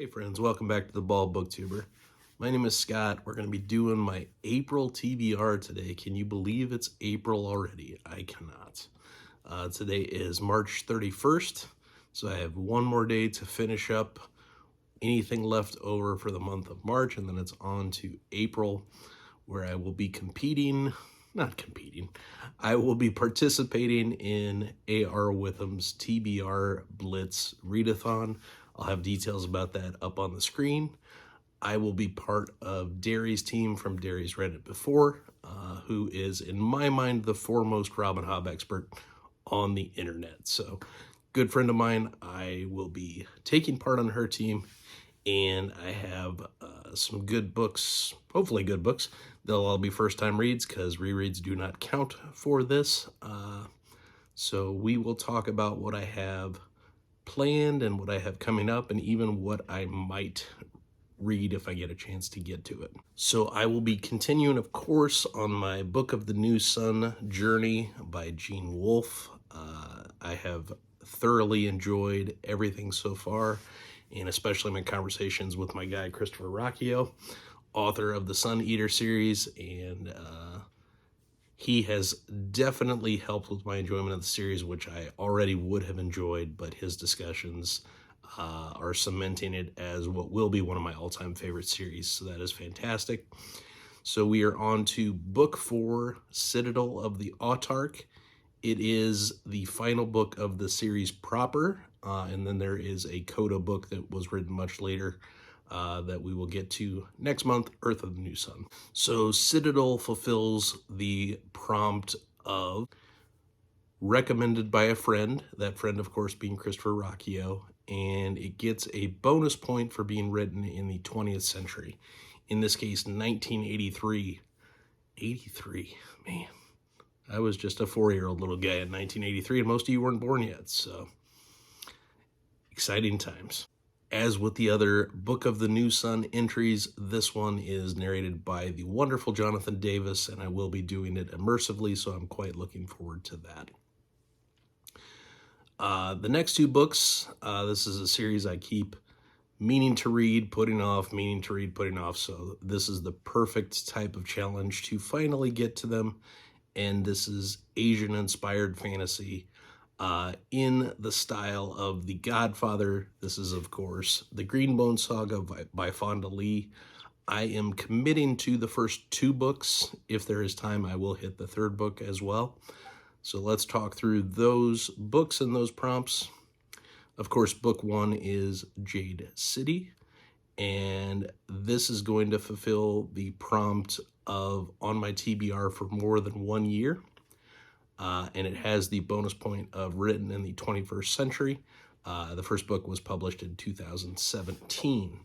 Hey friends, welcome back to the Bald Booktuber. My name is Scott. We're going to be doing my April TBR today. Can you believe it's April already? I cannot. Today is March 31st, so I have one more day to finish up anything left over for the month of March, and then it's on to April, where I will be I will be participating in A.R. Witham's TBR Blitz Readathon. I'll have details about that up on the screen. I will be part of Derry's team from Derry's Read It Before, who is, in my mind, the foremost Robin Hobb expert on the internet. So, good friend of mine, I will be taking part on her team, and I have some good books, hopefully good books. They'll all be first-time reads because rereads do not count for this. So we will talk about what I have planned and what I have coming up, and even what I might read if I get a chance to get to it. So I will be continuing, of course, on my Book of the New Sun journey by Gene Wolfe. I have thoroughly enjoyed everything so far, and especially my conversations with my guy Christopher Rocchio, author of the Sun Eater series, and he has definitely helped with my enjoyment of the series, which I already would have enjoyed, but his discussions are cementing it as what will be one of my all-time favorite series, so that is fantastic. So we are on to Book 4, Citadel of the Autarch. It is the final book of the series proper, and then there is a coda book that was written much later that we will get to next month, Earth of the New Sun. So Citadel fulfills the prompt of recommended by a friend, that friend, of course, being Christopher Rocchio, and it gets a bonus point for being written in the 20th century. In this case, 1983. 83, man. I was just a 4-year-old little guy in 1983, and most of you weren't born yet, so exciting times. As with the other Book of the New Sun entries, this one is narrated by the wonderful Jonathan Davis, and I will be doing it immersively, so I'm quite looking forward to that. The next two books, this is a series I keep meaning to read, putting off, meaning to read, putting off, so this is the perfect type of challenge to finally get to them, and this is Asian-inspired fantasy in the style of The Godfather. This is, of course, the Greenbone Saga by Fonda Lee. I am committing to the first two books. If there is time, I will hit the third book as well. So let's talk through those books and those prompts. Of course, book 1 is Jade City, and this is going to fulfill the prompt of on my TBR for more than 1 year. And it has the bonus point of written in the 21st century. The first book was published in 2017.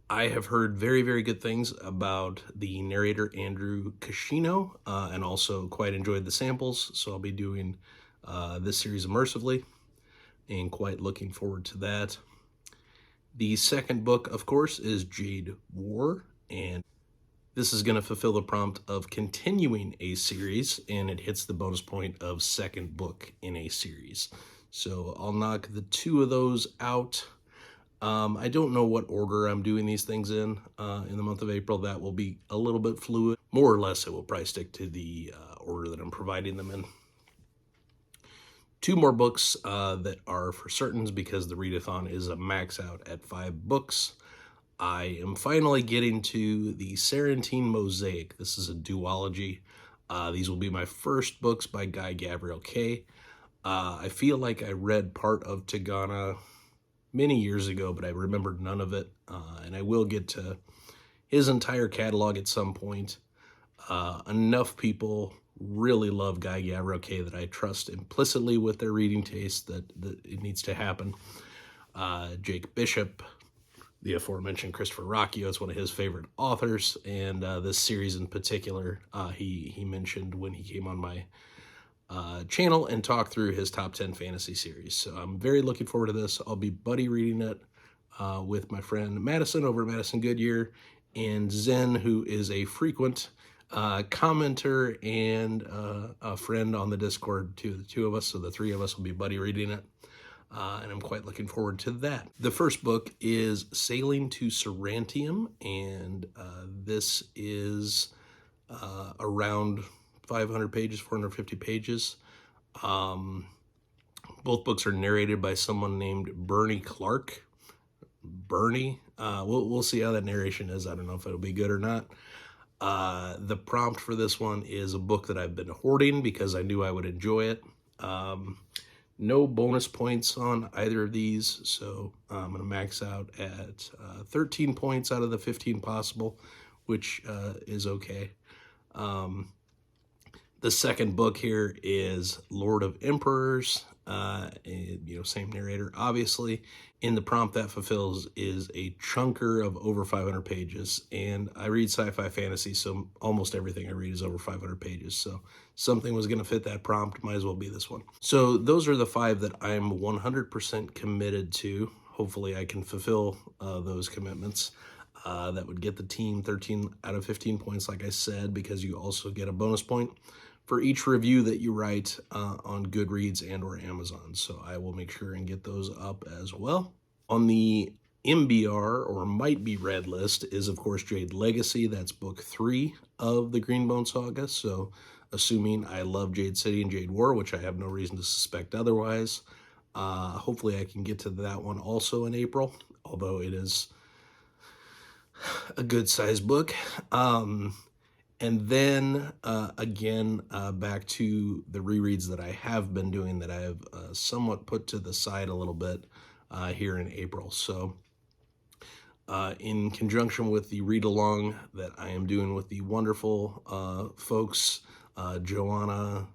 I have heard very, very good things about the narrator, Andrew Kashino, and also quite enjoyed the samples, so I'll be doing this series immersively, and quite looking forward to that. The second book, of course, is Jade War, and this is going to fulfill the prompt of continuing a series, and it hits the bonus point of second book in a series. So I'll knock the two of those out. I don't know what order I'm doing these things in the month of April. That will be a little bit fluid. More or less, it will probably stick to the order that I'm providing them in. Two more books that are for certains because the readathon is a max out at 5 books. I am finally getting to the Sarantine Mosaic. This is a duology. These will be my first books by Guy Gavriel Kay. I feel like I read part of Tagana many years ago, but I remembered none of it, and I will get to his entire catalog at some point. Enough people really love Guy Gavriel Kay that I trust implicitly with their reading taste that it needs to happen. Jake Bishop, the aforementioned Christopher Rocchio, is one of his favorite authors, and this series in particular, he mentioned when he came on my channel and talked through his top 10 fantasy series. So I'm very looking forward to this. I'll be buddy reading it with my friend Madison over at Madison Goodyear, and Zen, who is a frequent commenter and a friend on the Discord to the two of us, so the three of us will be buddy reading it. and I'm quite looking forward to that. The first book is Sailing to Serantium, and this is around 500 pages, 450 pages. Both books are narrated by someone named Bernie Clark. Bernie, we'll see how that narration is. I don't know if it'll be good or not. The prompt for this one is a book that I've been hoarding because I knew I would enjoy it. No bonus points on either of these, so I'm going to max out at 13 points out of the 15 possible, which is okay. The second book here is Lord of Emperors, same narrator, obviously. In the prompt that fulfills is a chunker of over 500 pages, and I read sci-fi fantasy, so almost everything I read is over 500 pages, so something was going to fit that prompt, might as well be this one. So those are the 5 that I'm 100% committed to. Hopefully I can fulfill those commitments. That would get the team 13 out of 15 points, like I said, because you also get a bonus point for each review that you write on Goodreads and or Amazon. So I will make sure and get those up as well. On the MBR, or Might Be Read list, is of course Jade Legacy. That's book 3 of the Greenbone Saga. So assuming I love Jade City and Jade War, which I have no reason to suspect otherwise, hopefully I can get to that one also in April, although it is a good sized book. And then, again, back to the rereads that I have been doing that I have somewhat put to the side a little bit here in April. So in conjunction with the read-along that I am doing with the wonderful folks, Joanna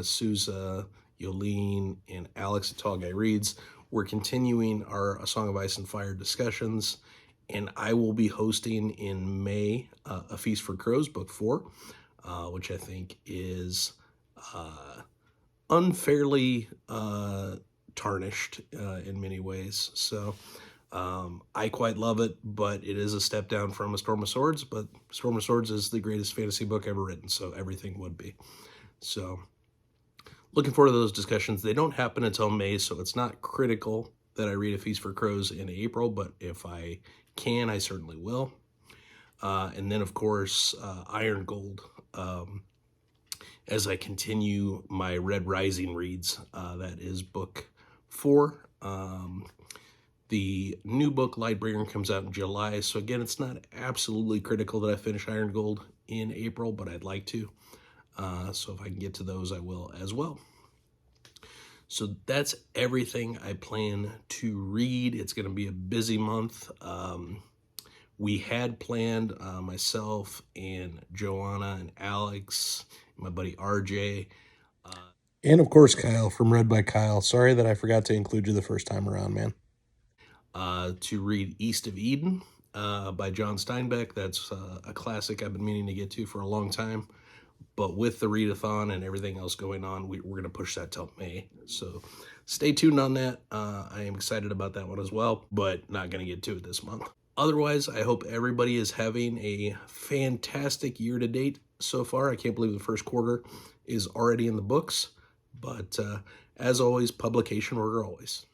Souza, Yolene, and Alex at Tall Guy Reads, we're continuing our A Song of Ice and Fire discussions. And I will be hosting in May A Feast for Crows, book 4, which I think is unfairly tarnished in many ways. So I quite love it, but it is a step down from A Storm of Swords. But Storm of Swords is the greatest fantasy book ever written, so everything would be. So looking forward to those discussions. They don't happen until May, so it's not critical that I read A Feast for Crows in April, but if I can, I certainly will. And then, of course, Iron Gold, as I continue my Red Rising reads. That is book 4. The new book, Lightbringer, comes out in July. So again, it's not absolutely critical that I finish Iron Gold in April, but I'd like to. So if I can get to those, I will as well. So that's everything I plan to read. It's going to be a busy month. We had planned, myself and Joanna and Alex, and my buddy RJ, and of course Kyle from Read by Kyle. Sorry that I forgot to include you the first time around, man. To read East of Eden by John Steinbeck. That's a classic I've been meaning to get to for a long time. But with the readathon and everything else going on, we're going to push that till May. So stay tuned on that. I am excited about that one as well, but not going to get to it this month. Otherwise, I hope everybody is having a fantastic year to date so far. I can't believe the first quarter is already in the books. But as always, publication order always.